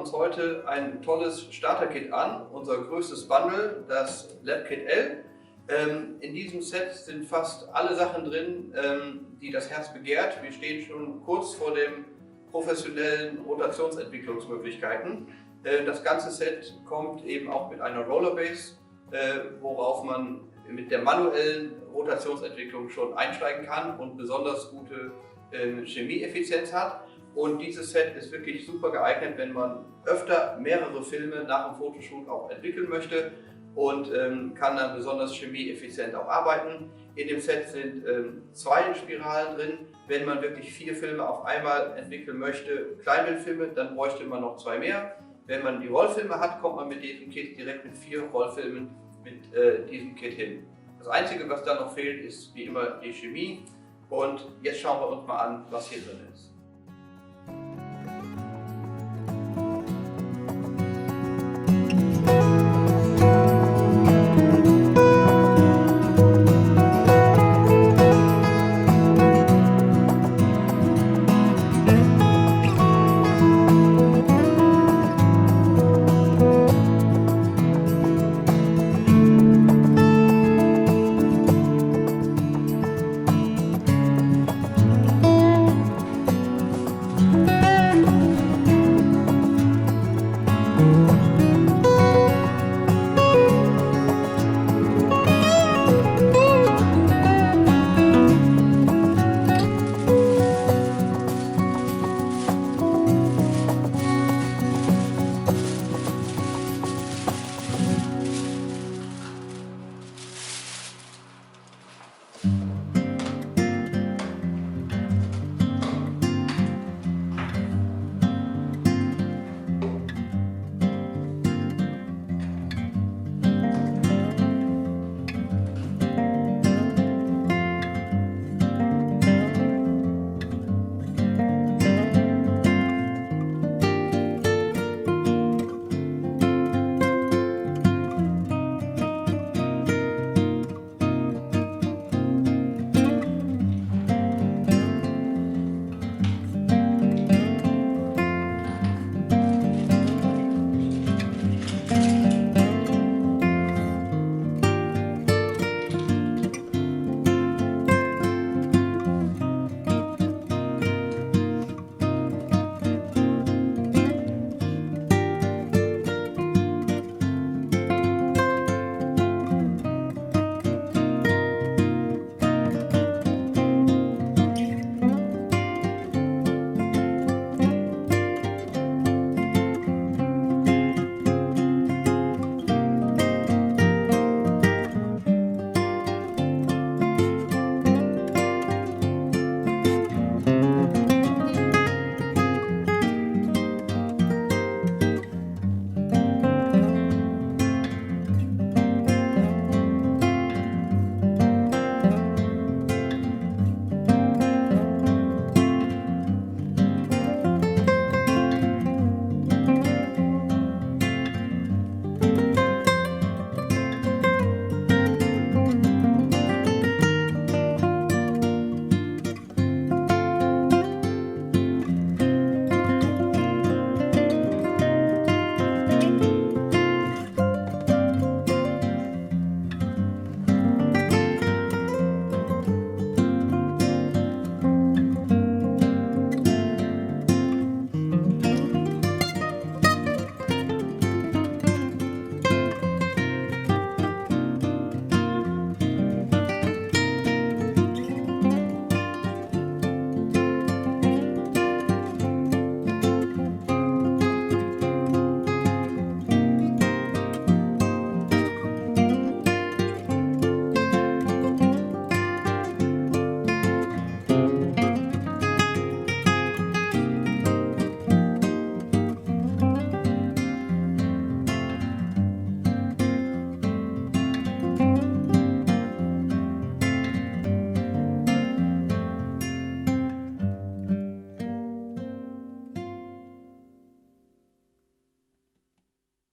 uns heute ein tolles Starter-Kit an, unser größtes Bundle, das LabKit L. In diesem Set sind fast alle Sachen drin, die das Herz begehrt. Wir stehen schon kurz vor den professionellen Rotationsentwicklungsmöglichkeiten. Das ganze Set kommt eben auch mit einer Rollerbase, worauf man mit der manuellen Rotationsentwicklung schon einsteigen kann und besonders gute Chemieeffizienz hat. Und dieses Set ist wirklich super geeignet, wenn man öfter mehrere Filme nach dem Fotoshoot auch entwickeln möchte und kann dann besonders chemieeffizient auch arbeiten. In dem Set sind 2 Spiralen drin. Wenn man wirklich 4 Filme auf einmal entwickeln möchte, Kleinbildfilme, dann bräuchte man noch 2 mehr. Wenn man die Rollfilme hat, kommt man mit diesem Kit direkt mit 4 Rollfilmen mit diesem Kit hin. Das Einzige, was da noch fehlt, ist wie immer die Chemie. Und jetzt schauen wir uns mal an, was hier drin ist.